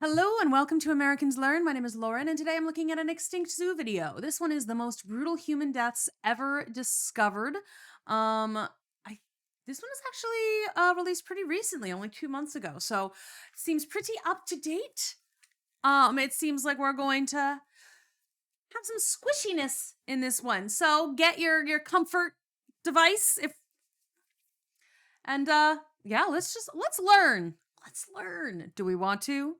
Hello and welcome to Americans Learn. My name is Lauren and today I'm looking at an ExtinctZoo video. This one is the most brutal human deaths ever discovered. This one is actually released pretty recently, only 2 months ago, so it seems pretty up to date. It seems like we're going to have some squishiness in this one, so get your comfort device yeah, let's learn. Let's learn. Do we want to?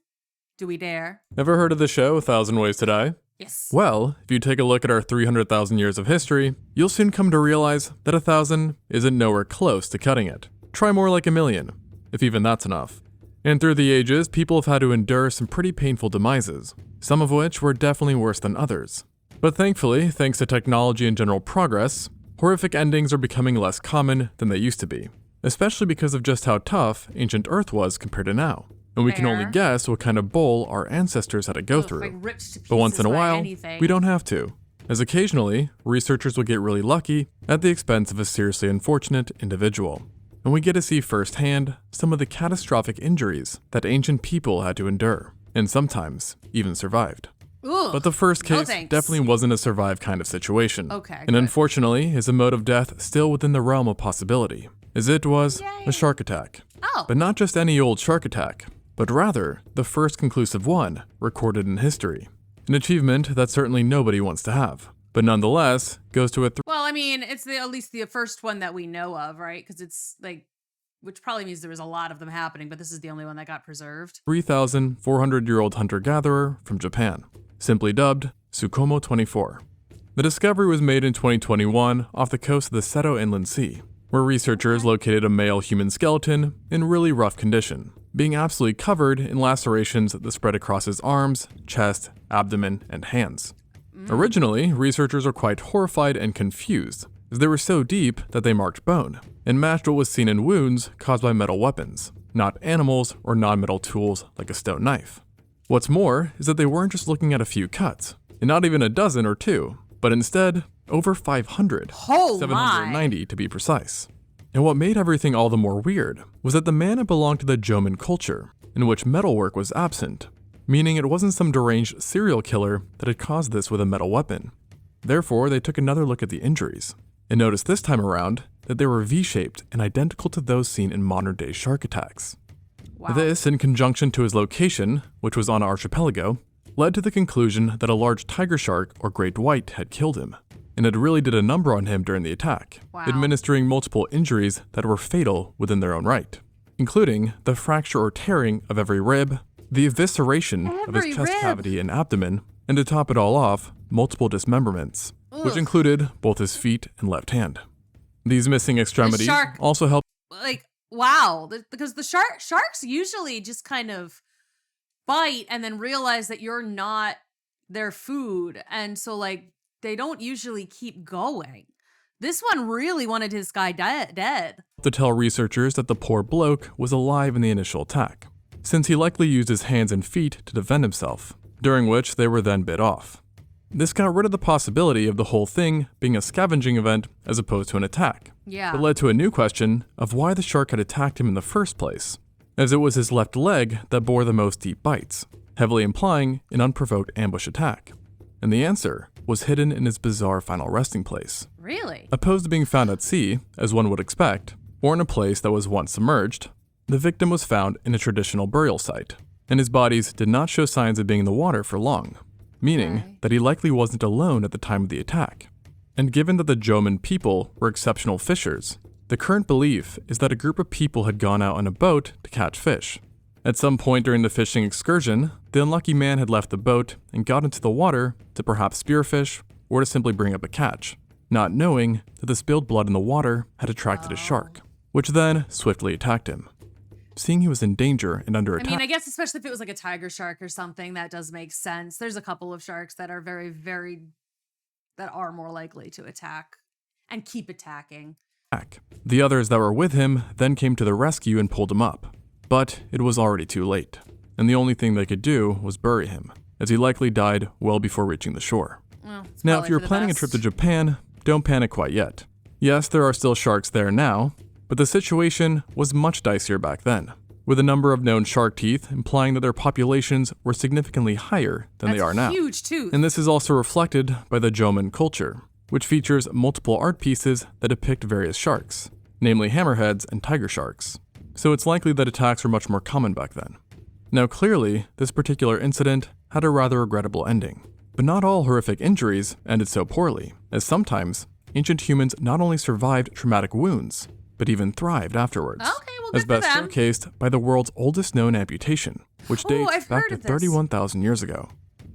Do we dare? Ever heard of the show 1,000 Ways to Die? Yes. Well, if you take a look at our 300,000 years of history, you'll soon come to realize that 1,000 isn't nowhere close to cutting it. Try more like 1,000,000, if even that's enough. And through the ages, people have had to endure some pretty painful demises, some of which were definitely worse than others. But thankfully, thanks to technology and general progress, horrific endings are becoming less common than they used to be, especially because of just how tough ancient Earth was compared to now. And we can only guess what kind of bowl our ancestors had to go through. But once in a while, we don't have to, as occasionally, researchers will get really lucky at the expense of a seriously unfortunate individual. And we get to see firsthand some of the catastrophic injuries that ancient people had to endure, and sometimes even survived. Ooh, but the first case definitely wasn't a survive kind of situation. Okay, and unfortunately is a mode of death still within the realm of possibility, as it was a shark attack. Oh. But not just any old shark attack, but rather the first conclusive one recorded in history. An achievement that certainly nobody wants to have, but nonetheless goes to a well, I mean, it's at least the first one that we know of, right? Because it's like, which probably means there was a lot of them happening, but this is the only one that got preserved. 3,400-year-old hunter-gatherer from Japan, simply dubbed Tsukumo 24. The discovery was made in 2021 off the coast of the Seto Inland Sea, where researchers located a male human skeleton in really rough condition, being absolutely covered in lacerations that spread across his arms, chest, abdomen, and hands. Originally, researchers were quite horrified and confused, as they were so deep that they marked bone, and matched what was seen in wounds caused by metal weapons, not animals or non-metal tools like a stone knife. What's more is that they weren't just looking at a few cuts, and not even a dozen or two, but instead, over 500, 790 to be precise. And what made everything all the more weird was that the man had belonged to the Jomon culture, in which metalwork was absent, meaning it wasn't some deranged serial killer that had caused this with a metal weapon. Therefore, they took another look at the injuries, and noticed this time around that they were V-shaped and identical to those seen in modern-day shark attacks. Wow. This, in conjunction to his location, which was on an archipelago, led to the conclusion that a large tiger shark or great white had killed him, and it really did a number on him during the attack, administering multiple injuries that were fatal within their own right, including the fracture or tearing of every rib, the evisceration of his chest cavity and abdomen, and to top it all off, multiple dismemberments, which included both his feet and left hand. These missing extremities also helped. Like, wow, because the sharks usually just kind of bite and then realize that you're not their food, and so like they don't usually keep going. This one really wanted his guy dead. To tell researchers that the poor bloke was alive in the initial attack, since he likely used his hands and feet to defend himself, during which they were then bit off. This got rid of the possibility of the whole thing being a scavenging event as opposed to an attack. Yeah. But led to a new question of why the shark had attacked him in the first place, as it was his left leg that bore the most deep bites, heavily implying an unprovoked ambush attack. And the answer was hidden in his bizarre final resting place. Really? Opposed to being found at sea, as one would expect, or in a place that was once submerged, the victim was found in a traditional burial site, and his bodies did not show signs of being in the water for long, meaning that he likely wasn't alone at the time of the attack. And given that the Jomon people were exceptional fishers, the current belief is that a group of people had gone out on a boat to catch fish. At some point during the fishing excursion, the unlucky man had left the boat and got into the water to perhaps spearfish or to simply bring up a catch, not knowing that the spilled blood in the water had attracted a shark, which then swiftly attacked him. Seeing he was in danger and under attack. I mean, I guess especially if it was like a tiger shark or something, that does make sense. There's a couple of sharks that are that are more likely to attack and keep attacking. The others that were with him then came to the rescue and pulled him up. But it was already too late, and the only thing they could do was bury him, as he likely died well before reaching the shore. Well, now, if you're planning a trip to Japan, don't panic quite yet. Yes, there are still sharks there now, but the situation was much dicier back then, with a number of known shark teeth implying that their populations were significantly higher than they are now. Huge tooth. And this is also reflected by the Jomon culture, which features multiple art pieces that depict various sharks, namely hammerheads and tiger sharks. So it's likely that attacks were much more common back then. Now clearly, this particular incident had a rather regrettable ending. But not all horrific injuries ended so poorly, as sometimes ancient humans not only survived traumatic wounds, but even thrived afterwards. Okay, well, good as best for them. showcased by the world's oldest known amputation, which dates back to 31,000 years ago.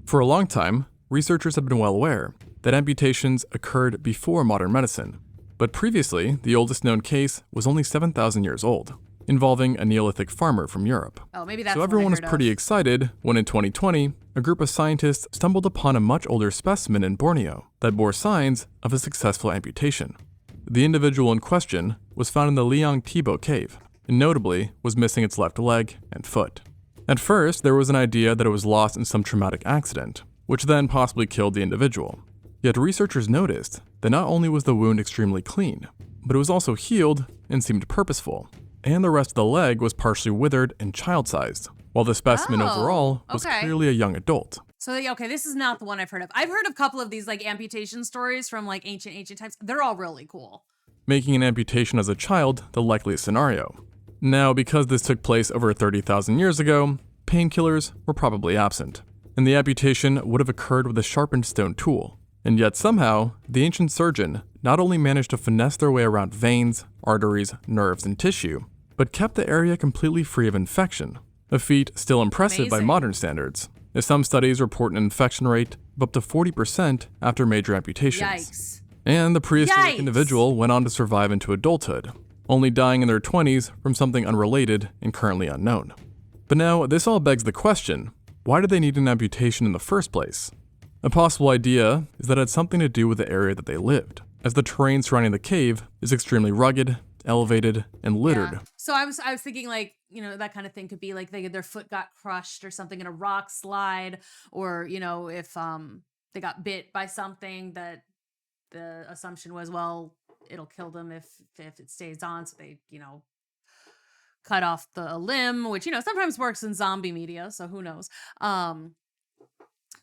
For a long time, researchers have been well aware that amputations occurred before modern medicine, but previously, the oldest known case was only 7,000 years old, involving a Neolithic farmer from Europe. Oh, maybe that's So what I everyone was heard pretty of. excited when in 2020, a group of scientists stumbled upon a much older specimen in Borneo that bore signs of a successful amputation. The individual in question was found in the Liang Tibo cave, and notably was missing its left leg and foot. At first, there was an idea that it was lost in some traumatic accident, which then possibly killed the individual. Yet researchers noticed that not only was the wound extremely clean, but it was also healed and seemed purposeful, and the rest of the leg was partially withered and child-sized, while the specimen overall was clearly a young adult. So, okay, this is not the one I've heard of. I've heard of a couple of these like amputation stories from like ancient times. They're all really cool. Making an amputation as a child the likeliest scenario. Now, because this took place over 30,000 years ago, painkillers were probably absent, and the amputation would have occurred with a sharpened stone tool. And yet somehow, the ancient surgeon not only managed to finesse their way around veins, arteries, nerves, and tissue, but kept the area completely free of infection, a feat still impressive by modern standards, as some studies report an infection rate of up to 40% after major amputations. Yikes. And the prehistoric individual went on to survive into adulthood, only dying in their 20s from something unrelated and currently unknown. But now, this all begs the question, why did they need an amputation in the first place? A possible idea is that it had something to do with the area that they lived, as the terrain surrounding the cave is extremely rugged, elevated, and littered. Yeah. So I was thinking like, that kind of thing could be like their foot got crushed or something in a rock slide, or, if they got bit by something, that the assumption was, well, it'll kill them if it stays on. So they, cut off a limb, which, sometimes works in zombie media. So who knows?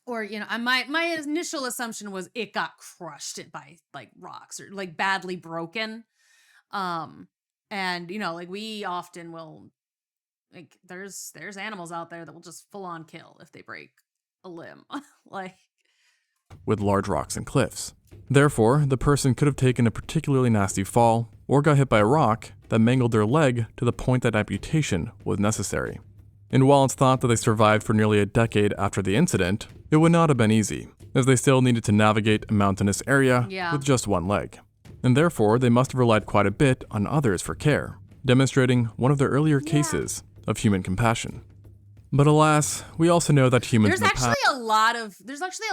Or, my initial assumption was it got crushed by like rocks or like badly broken. And, like we often will, like there's animals out there that will just full on kill if they break a limb. Like, with large rocks and cliffs. Therefore, the person could have taken a particularly nasty fall or got hit by a rock that mangled their leg to the point that amputation was necessary. And while it's thought that they survived for nearly a decade after the incident, it would not have been easy, as they still needed to navigate a mountainous area with just one leg. And therefore, they must have relied quite a bit on others for care, demonstrating one of the earlier cases of human compassion. But alas, we also know that humans there's actually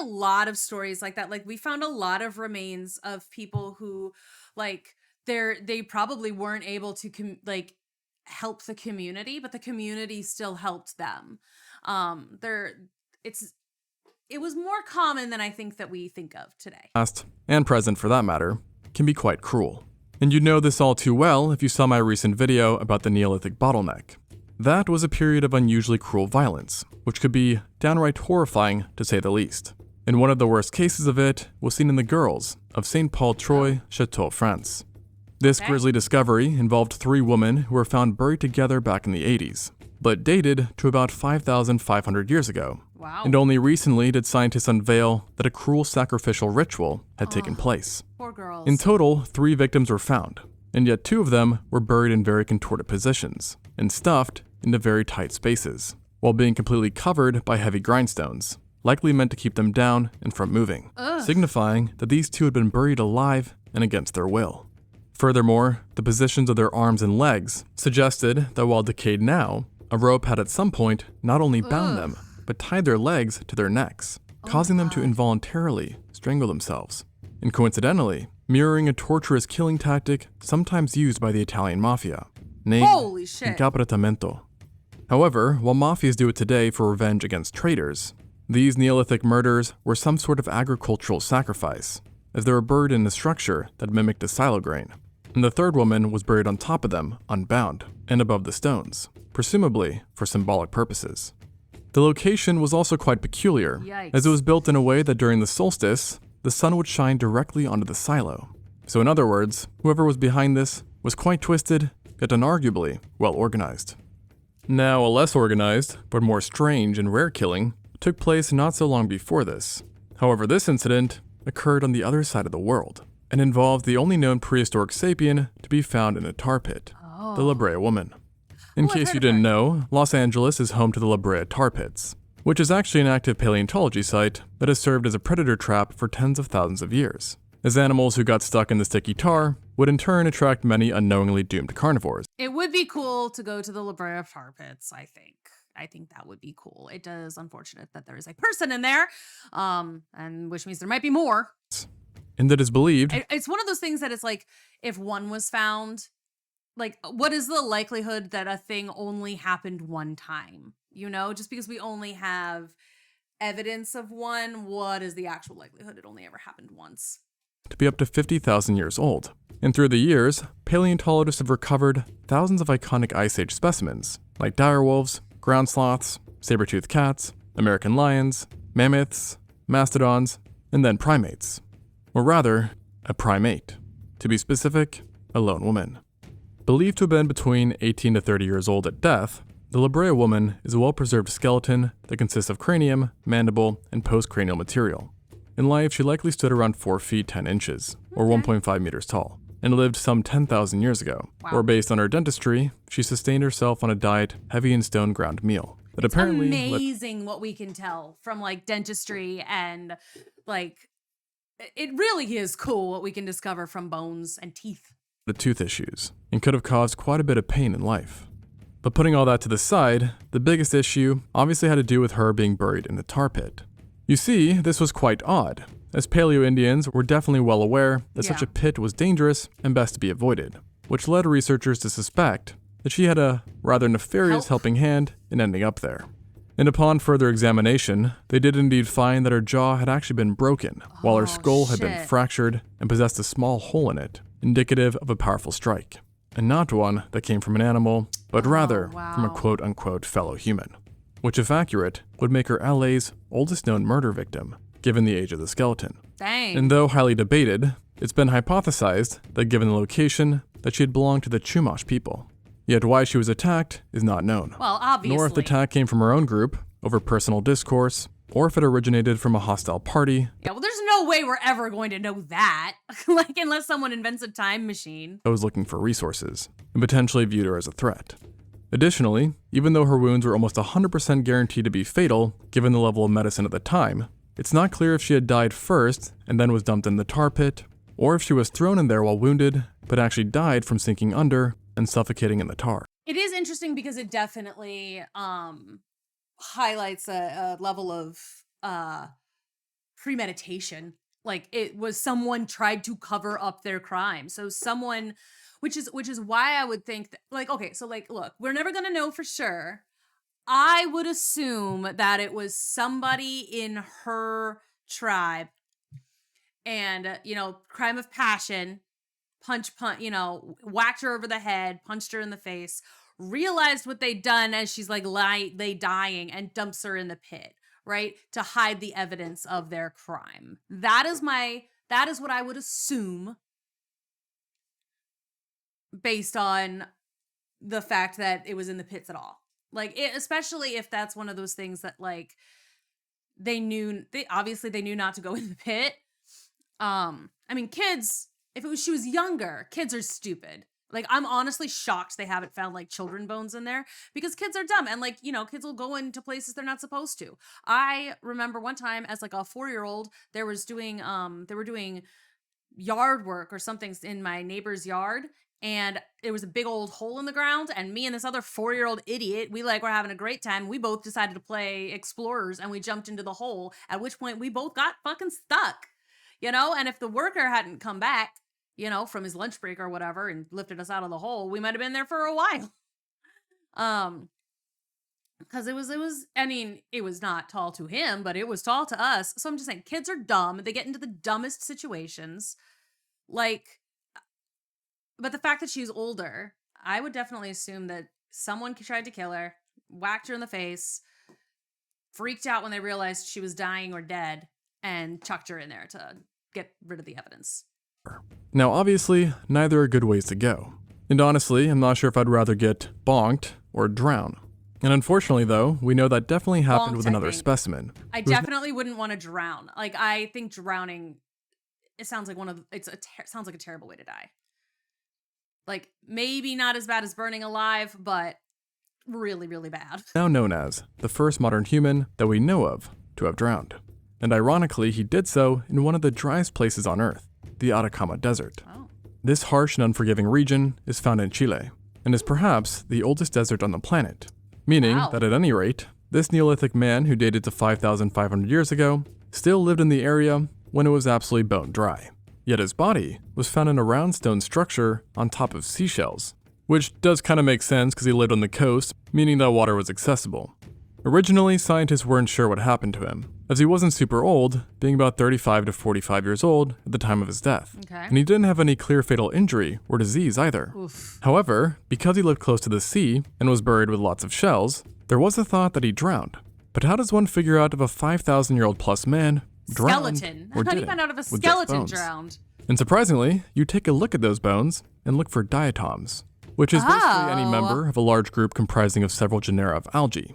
a lot of stories like that. Like we found a lot of remains of people who like they probably weren't able to help the community, but the community still helped them. It was more common than I think that we think of today. Past, and present for that matter, can be quite cruel. And you know this all too well if you saw my recent video about the Neolithic bottleneck. That was a period of unusually cruel violence, which could be downright horrifying to say the least. And one of the worst cases of it was seen in the girls of St. Paul Troy, Chateau, France. This grisly discovery involved 3 women who were found buried together back in the 80s, but dated to about 5,500 years ago. Wow. And only recently did scientists unveil that a cruel sacrificial ritual had taken place. Poor girls. In total, 3 victims were found, and yet 2 of them were buried in very contorted positions and stuffed into very tight spaces, while being completely covered by heavy grindstones, likely meant to keep them down and from moving, signifying that these 2 had been buried alive and against their will. Furthermore, the positions of their arms and legs suggested that while decayed now, a rope had at some point not only bound them, but tied their legs to their necks, causing them to involuntarily strangle themselves, and coincidentally, mirroring a torturous killing tactic sometimes used by the Italian mafia, named incapacitamento. However, while mafias do it today for revenge against traitors, these Neolithic murders were some sort of agricultural sacrifice, as they were buried in a structure that mimicked a silo grain, and the 3rd woman was buried on top of them, unbound, and above the stones, presumably for symbolic purposes. The location was also quite peculiar, Yikes. as it was built in a way that during the solstice, the sun would shine directly onto the silo. So in other words, whoever was behind this was quite twisted, yet unarguably well organized. Now, a less organized, but more strange and rare killing took place not so long before this. However, this incident occurred on the other side of the world, and involved the only known prehistoric sapien to be found in a tar pit, the La Brea Woman. In I've case heard you of didn't her. know, Los Angeles is home to the La Brea Tar Pits, which is actually an active paleontology site that has served as a predator trap for tens of thousands of years, as animals who got stuck in the sticky tar would in turn attract many unknowingly doomed carnivores. It would be cool to go to the La Brea Tar Pits, I think. I think that would be cool. It is unfortunate that there is a person in there, and which means there might be more. And it is believed It's one of those things that it's like, if one was found, like, what is the likelihood that a thing only happened one time? You know, just because we only have evidence of one, what is the actual likelihood it only ever happened once? to be up to 50,000 years old. And through the years, paleontologists have recovered thousands of iconic Ice Age specimens, like direwolves, ground sloths, saber-toothed cats, American lions, mammoths, mastodons, and then primates. Or rather, a primate. To be specific, a lone woman. Believed to have been between 18 to 30 years old at death, the La Brea Woman is a well-preserved skeleton that consists of cranium, mandible, and postcranial material. In life, she likely stood around 4 feet 10 inches, or 1.5 meters tall, and lived some 10,000 years ago, Wow. where based on her dentistry, she sustained herself on a diet heavy in stone ground meal. That apparently led Amazing what we can tell from like dentistry and like it really is cool what we can discover from bones and teeth. to tooth issues, and could have caused quite a bit of pain in life. But putting all that to the side, the biggest issue obviously had to do with her being buried in the tar pit. You see, this was quite odd, as Paleo Indians were definitely well aware that such Yeah. a pit was dangerous and best to be avoided, which led researchers to suspect that she had a rather nefarious helping hand in ending up there. And upon further examination, they did indeed find that her jaw had actually been broken, while her Oh, skull had been shit. fractured and possessed a small hole in it, indicative of a powerful strike, and not one that came from an animal, but rather from a wow. quote-unquote fellow human, which if accurate, would make her LA's oldest known murder victim, given the age of the skeleton. Dang. And though highly debated, it's been hypothesized that given the location, that she had belonged to the Chumash people. Yet why she was attacked is not known, well, obviously. nor if the attack came from her own group, over personal discourse, or if it originated from a hostile party Yeah, well, there's no way we're ever going to know that. Like, unless someone invents a time machine. that was looking for resources, and potentially viewed her as a threat. Additionally, even though her wounds were almost 100% guaranteed to be fatal, given the level of medicine at the time, it's not clear if she had died first and then was dumped in the tar pit, or if she was thrown in there while wounded, but actually died from sinking under and suffocating in the tar. It is interesting because it definitely highlights a level of premeditation. Like it was someone tried to cover up their crime. So someone, which is why I would think that, like, okay, so like, look, we're never gonna know for sure. I would assume that it was somebody in her tribe, and crime of passion, punch, whacked her over the head, punched her in the face, realized what they'd done as she's like lay dying, and dumps her in the pit, right? To hide the evidence of their crime. That is what I would assume based on the fact that it was in the pits at all. Like, especially if that's one of those things that like they obviously knew not to go in the pit. I mean, kids, if she was younger, kids are stupid. Like, I'm honestly shocked they haven't found like children bones in there, because kids are dumb, and like, kids will go into places they're not supposed to. I remember one time as like a 4-year-old, they were doing yard work or something in my neighbor's yard, and there was a big old hole in the ground, and me and this other 4-year-old idiot, we like were having a great time. We both decided to play explorers, and we jumped into the hole, at which point we both got fucking stuck. And if the worker hadn't come back, from his lunch break or whatever and lifted us out of the hole, we might have been there for a while. Because it was not tall to him, but it was tall to us. So I'm just saying, kids are dumb. They get into the dumbest situations. Like, but the fact that she's older, I would definitely assume that someone tried to kill her, whacked her in the face, freaked out when they realized she was dying or dead, and chucked her in there to get rid of the evidence. Now, obviously, neither are good ways to go. And honestly, I'm not sure if I'd rather get bonked or drown. And unfortunately, though, we know that definitely happened with another specimen. I definitely wouldn't want to drown. Like, I think drowning, it sounds like sounds like a terrible way to die. Like, maybe not as bad as burning alive, but really, really bad. Now known as the first modern human that we know of to have drowned. And ironically, he did so in one of the driest places on Earth, the Atacama Desert. Oh. This harsh and unforgiving region is found in Chile, and is perhaps the oldest desert on the planet, meaning that at any rate, this Neolithic man who dated to 5,500 years ago still lived in the area when it was absolutely bone dry. Yet his body was found in a round stone structure on top of seashells, which does kind of make sense because he lived on the coast, meaning that water was accessible. Originally, scientists weren't sure what happened to him, as he wasn't super old, being about 35 to 45 years old at the time of his death. Okay. And he didn't have any clear fatal injury or disease either. Oof. However, because he lived close to the sea and was buried with lots of shells, there was a thought that he drowned. But how does one figure out if a 5,000-year-old plus man drowned Skeleton. or How do you didn't find out if a with just skeleton bones? drowned? And surprisingly, you take a look at those bones and look for diatoms, which is basically any member of a large group comprising of several genera of algae.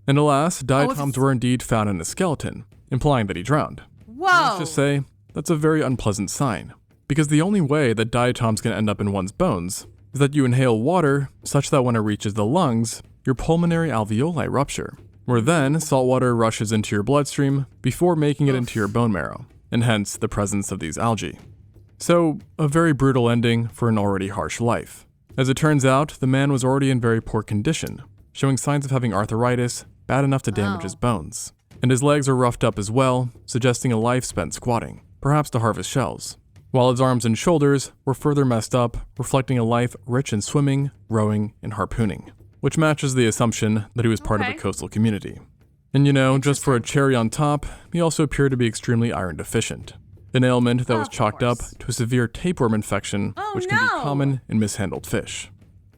And alas, diatoms were indeed found in his skeleton, implying that he drowned. Whoa! Let's just say, that's a very unpleasant sign, because the only way that diatoms can end up in one's bones is that you inhale water such that when it reaches the lungs, your pulmonary alveoli rupture, where then salt water rushes into your bloodstream before making it into your bone marrow, and hence the presence of these algae. So, a very brutal ending for an already harsh life. As it turns out, the man was already in very poor condition, showing signs of having arthritis, bad enough to damage his bones. And his legs are roughed up as well, suggesting a life spent squatting, perhaps to harvest shells. While his arms and shoulders were further messed up, reflecting a life rich in swimming, rowing, and harpooning, which matches the assumption that he was part of a coastal community. And just for a cherry on top, he also appeared to be extremely iron deficient, an ailment that was chalked up to a severe tapeworm infection, which can be common in mishandled fish.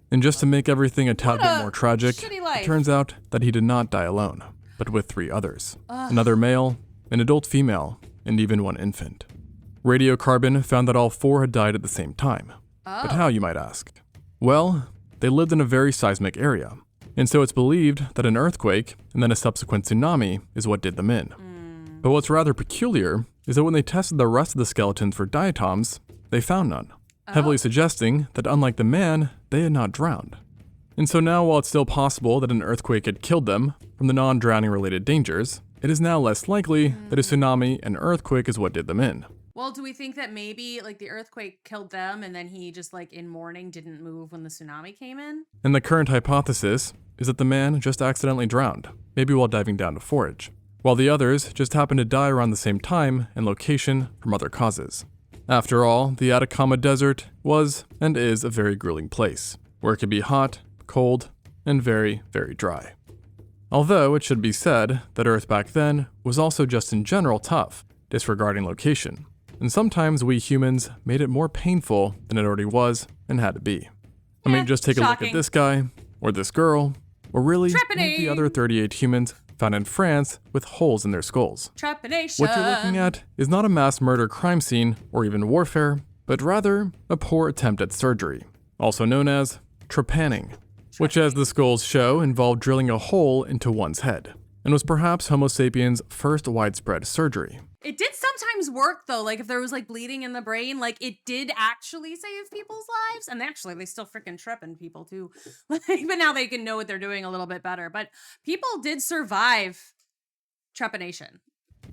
And just to make everything a tad bit more tragic, it turns out that he did not die alone, but with 3 others. Another male, an adult female, and even one infant. Radiocarbon found that all 4 had died at the same time. But how, you might ask? Well, they lived in a very seismic area, and so it's believed that an earthquake and then a subsequent tsunami is what did them in. But what's rather peculiar is that when they tested the rest of the skeletons for diatoms, they found none, heavily suggesting that unlike the man, they had not drowned. And so now, while it's still possible that an earthquake had killed them from the non-drowning related dangers, it is now less likely that a tsunami and earthquake is what did them in. Well, do we think that maybe the earthquake killed them and then he just in mourning didn't move when the tsunami came in? And the current hypothesis is that the man just accidentally drowned, maybe while diving down to forage, while the others just happened to die around the same time and location from other causes. After all, the Atacama Desert was and is a very grueling place, where it can be hot, cold, and very, very dry. Although it should be said that Earth back then was also just in general tough, disregarding location, and sometimes we humans made it more painful than it already was and had to be. I mean, just take a look at this guy, or this girl, or really the other 38 humans found in France with holes in their skulls. Trepanation. What you're looking at is not a mass murder crime scene or even warfare, but rather a poor attempt at surgery, also known as trepanning, which, as the skulls show, involved drilling a hole into one's head, and was perhaps Homo sapiens' first widespread surgery. It did sometimes work though, if there was bleeding in the brain, it did actually save people's lives, and they still freaking trepping people too. But now they can know what they're doing a little bit better. But people did survive trepanation.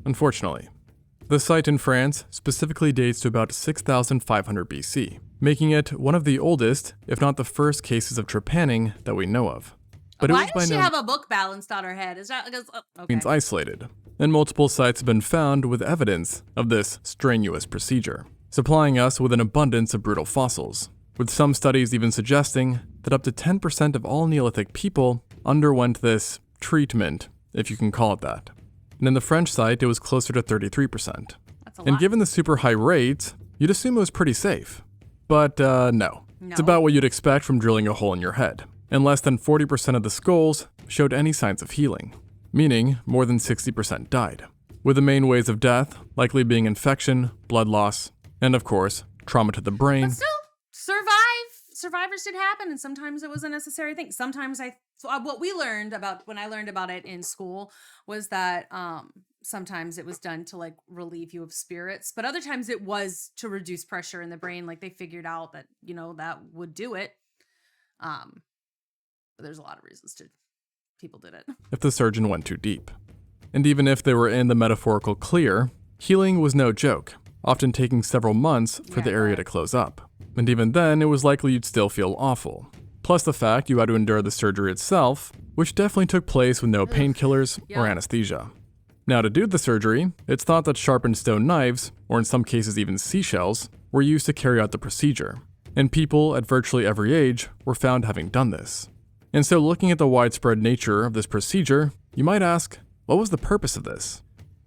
Unfortunately, the site in France specifically dates to about 6,500 BC, making it one of the oldest, if not the first cases of trepanning that we know of. But why does she have a book balanced on her head? Is that means isolated, and multiple sites have been found with evidence of this strenuous procedure, supplying us with an abundance of brutal fossils, with some studies even suggesting that up to 10% of all Neolithic people underwent this treatment, if you can call it that. And in the French site, it was closer to 33%. That's a lot. And given the super high rates, you'd assume it was pretty safe. But no. It's about what you'd expect from drilling a hole in your head, and less than 40% of the skulls showed any signs of healing, meaning more than 60% died, with the main ways of death likely being infection, blood loss, and of course, trauma to the brain. But still, survivors did happen, and sometimes it was a necessary thing. Sometimes what we learned about when I learned about it in school was that sometimes it was done to like relieve you of spirits, but other times it was to reduce pressure in the brain. Like they figured out that, you know, that would do it. But there's a lot of reasons people did it. If the surgeon went too deep. And even if they were in the metaphorical clear, healing was no joke, often taking several months for the area to close up. And even then, it was likely you'd still feel awful. Plus the fact you had to endure the surgery itself, which definitely took place with no painkillers or anesthesia. Now, to do the surgery, it's thought that sharpened stone knives, or in some cases even seashells, were used to carry out the procedure, and people at virtually every age were found having done this. And so looking at the widespread nature of this procedure, you might ask, what was the purpose of this?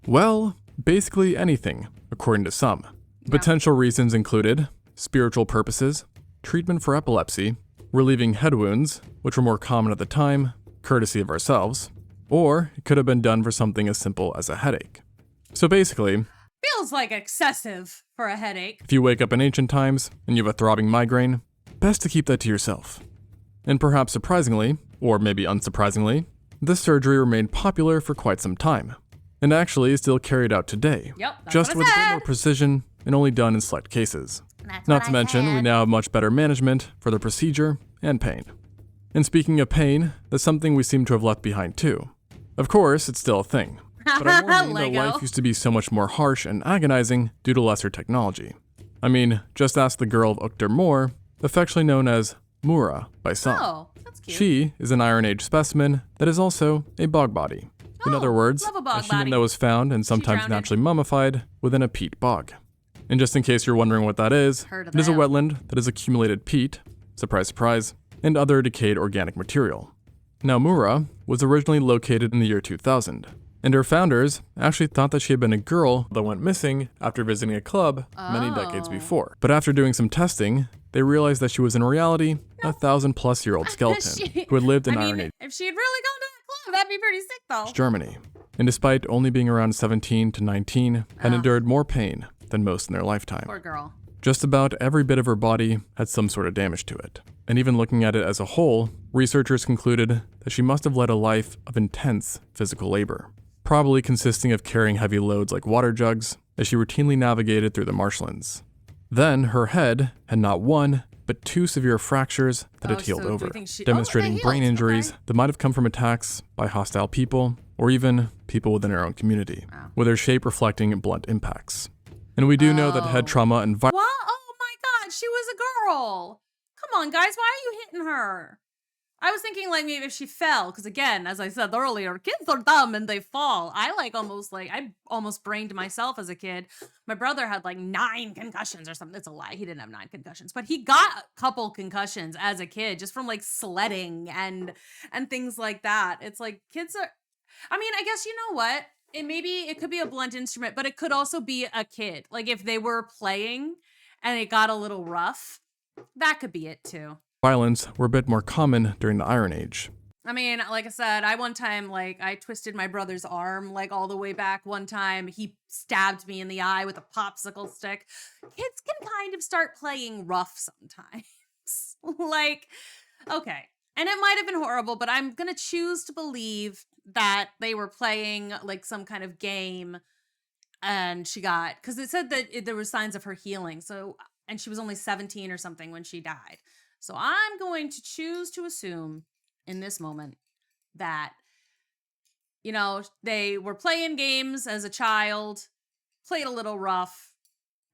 Well, basically anything, according to some. Potential reasons included spiritual purposes, treatment for epilepsy, relieving head wounds, which were more common at the time, courtesy of ourselves, or it could have been done for something as simple as a headache. So basically, feels like excessive for a headache. If you wake up in ancient times and you have a throbbing migraine, best to keep that to yourself. And perhaps surprisingly, or maybe unsurprisingly, this surgery remained popular for quite some time, and actually is still carried out today, just with a bit more precision and only done in select cases. Not to mention, we now have much better management for the procedure and pain. And speaking of pain, that's something we seem to have left behind too. Of course, it's still a thing, but I'm wondering that life used to be so much more harsh and agonizing due to lesser technology. I mean, just ask the girl of Ukter-Mor, affectionately known as Mura by some. Oh, that's cute. She is an Iron Age specimen that is also a bog body. In other words, a human that was found and sometimes naturally mummified within a peat bog. And just in case you're wondering what that is, it is a wetland that has accumulated peat, surprise surprise, and other decayed organic material. Now Mura was originally located in the year 2000, and her founders actually thought that she had been a girl that went missing after visiting a club many decades before. But after doing some testing, they realized that she was in reality a 1,000-plus-year-old skeleton who had lived in Iron Age. If she had really gone to that club, that'd be pretty sick though. Germany. And despite only being around 17 to 19, had endured more pain than most in their lifetime. Poor girl. Just about every bit of her body had some sort of damage to it. And even looking at it as a whole, researchers concluded that she must have led a life of intense physical labor, probably consisting of carrying heavy loads like water jugs as she routinely navigated through the marshlands. Then her head had not one, but two severe fractures that had healed over, demonstrating brain injuries that might have come from attacks by hostile people or even people within her own community, with her shape reflecting blunt impacts. And we do know that head trauma and What? Oh my god, she was a girl. Come on, guys, why are you hitting her? I was thinking like maybe if she fell, because again, as I said earlier, kids are dumb and they fall. I almost brained myself as a kid. My brother had like 9 concussions or something. It's a lie. He didn't have 9 concussions, but he got a couple concussions as a kid just from like sledding and things like that. It's like kids are, I mean, I guess you know what? It could be a blunt instrument, but it could also be a kid. Like if they were playing and it got a little rough, that could be it too. Violence were a bit more common during the Iron Age. I mean, like I said, one time, I twisted my brother's arm, all the way back one time. He stabbed me in the eye with a popsicle stick. Kids can kind of start playing rough sometimes. Okay. And it might have been horrible, but I'm going to choose to believe that they were playing, some kind of game, and because it said that there were signs of her healing, and she was only 17 or something when she died. So I'm going to choose to assume in this moment that, they were playing games as a child, played a little rough,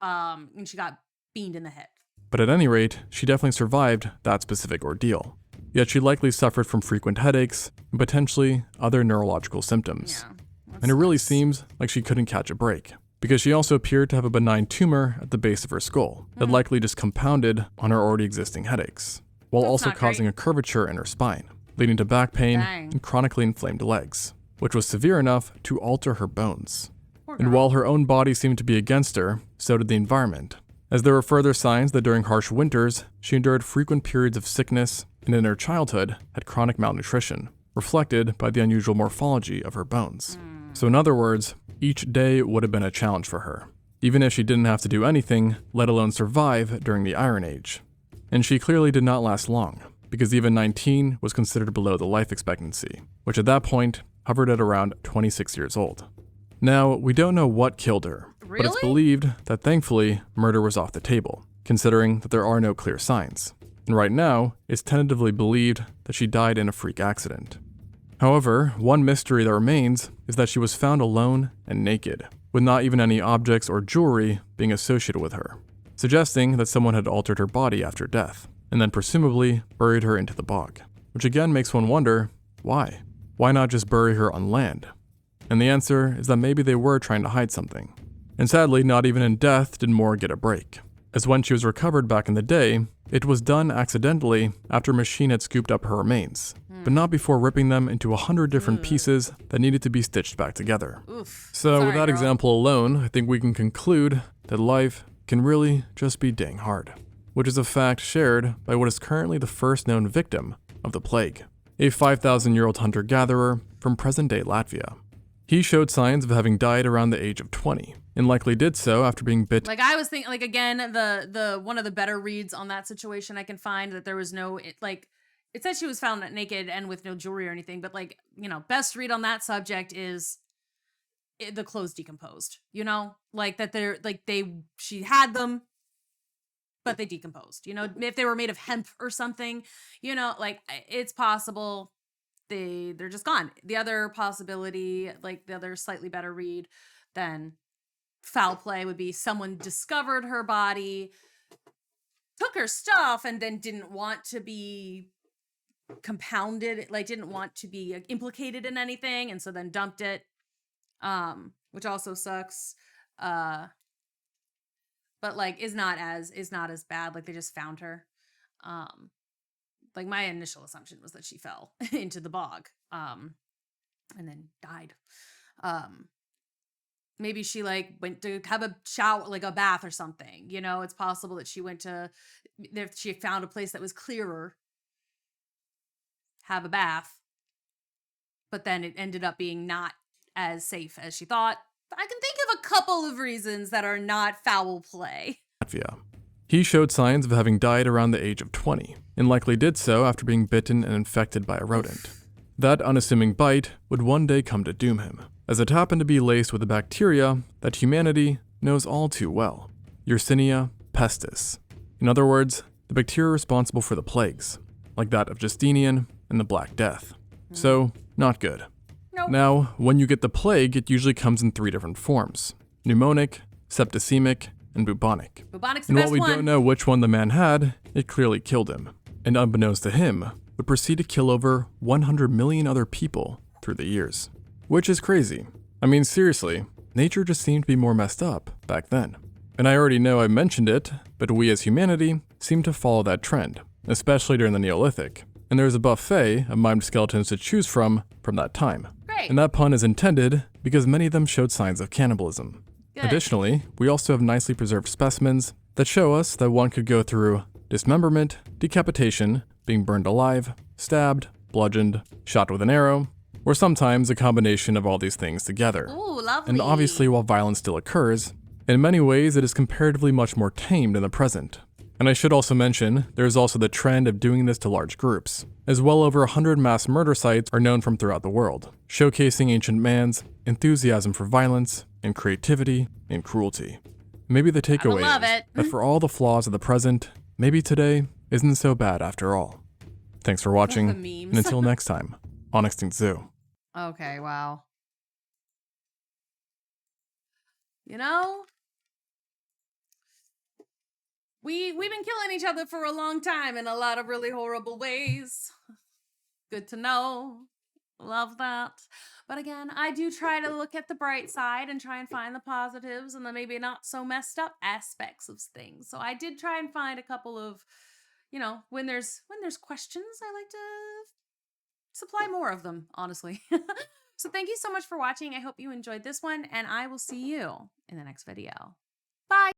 and she got beamed in the head. But at any rate, she definitely survived that specific ordeal. Yet she likely suffered from frequent headaches and potentially other neurological symptoms. Yeah, and it really seems like she couldn't catch a break, because she also appeared to have a benign tumor at the base of her skull that likely just compounded on her already existing headaches, while also causing a curvature in her spine, leading to back pain and chronically inflamed legs, which was severe enough to alter her bones. And while her own body seemed to be against her, so did the environment, as there were further signs that during harsh winters, she endured frequent periods of sickness and in her childhood had chronic malnutrition, reflected by the unusual morphology of her bones. So in other words, each day would have been a challenge for her, even if she didn't have to do anything, let alone survive during the Iron Age. And she clearly did not last long, because even 19 was considered below the life expectancy, which at that point hovered at around 26 years old. Now, we don't know what killed her, but it's believed that thankfully, murder was off the table, considering that there are no clear signs. And right now, it's tentatively believed that she died in a freak accident. However, one mystery that remains is that she was found alone and naked, with not even any objects or jewelry being associated with her, suggesting that someone had altered her body after death, and then presumably buried her into the bog. Which again makes one wonder, why? Why not just bury her on land? And the answer is that maybe they were trying to hide something. And sadly, not even in death did Moore get a break, as when she was recovered back in the day, it was done accidentally after a machine had scooped up her remains, but not before ripping them into 100 different pieces that needed to be stitched back together. So with that example alone, I think we can conclude that life can really just be dang hard, which is a fact shared by what is currently the first known victim of the plague, a 5,000-year-old hunter-gatherer from present-day Latvia. He showed signs of having died around the age of 20, and likely did so after being bit. Like I was thinking, like again, the one of the better reads on that situation I can find that there was no it said she was found naked and with no jewelry or anything, but like, you know, best read on that subject is the clothes decomposed, you know, like that they're like she had them, but they decomposed, you know, if they were made of hemp or something, you know, like it's possible they're just gone. The other possibility, like the other slightly better read than foul play would be someone discovered her body, took her stuff, and then didn't want to be compounded, like didn't want to be implicated in anything, and so then dumped it, which also sucks. But like is not as bad. Like they just found her. Like my initial assumption was that she fell into the bog, and then died. Maybe she like went to have a shower, like a bath or something. You know, it's possible that if she found a place that was clearer, have a bath, but then it ended up being not as safe as she thought. I can think of a couple of reasons that are not foul play. Latvia. He showed signs of having died around the age of 20, and likely did so after being bitten and infected by a rodent. That unassuming bite would one day come to doom him, as it happened to be laced with a bacteria that humanity knows all too well, Yersinia pestis. In other words, the bacteria responsible for the plagues, like that of Justinian and the Black Death. So, not good. Nope. Now, when you get the plague, it usually comes in 3 different forms: pneumonic, septicemic, and bubonic. Bubonic's the And best while we one. don't know which one the man had, it clearly killed him, and unbeknownst to him, would proceed to kill over 100 million other people through the years. Which is crazy. I mean, seriously, nature just seemed to be more messed up back then. And I already know I mentioned it, but we as humanity seem to follow that trend, especially during the Neolithic. And there's a buffet of mimed skeletons to choose from that time. Great. And that pun is intended because many of them showed signs of cannibalism. Good. Additionally, we also have nicely preserved specimens that show us that one could go through dismemberment, decapitation, being burned alive, stabbed, bludgeoned, shot with an arrow, or sometimes a combination of all these things together. Ooh, lovely. And obviously, while violence still occurs, in many ways it is comparatively much more tamed in the present. And I should also mention, there is also the trend of doing this to large groups, as well over 100 mass murder sites are known from throughout the world, showcasing ancient man's enthusiasm for violence and creativity and cruelty. Maybe the takeaway is that for all the flaws of the present, maybe today isn't so bad after all. Thanks for watching, and until next time on ExtinctZoo. Okay, wow. You know, we've been killing each other for a long time in a lot of really horrible ways. Good to know. Love that. But again, I do try to look at the bright side and try and find the positives and the maybe not so messed up aspects of things. So I did try and find a couple of, you know, when there's questions, I like to supply more of them, honestly. So thank you so much for watching. I hope you enjoyed this one, and I will see you in the next video. Bye.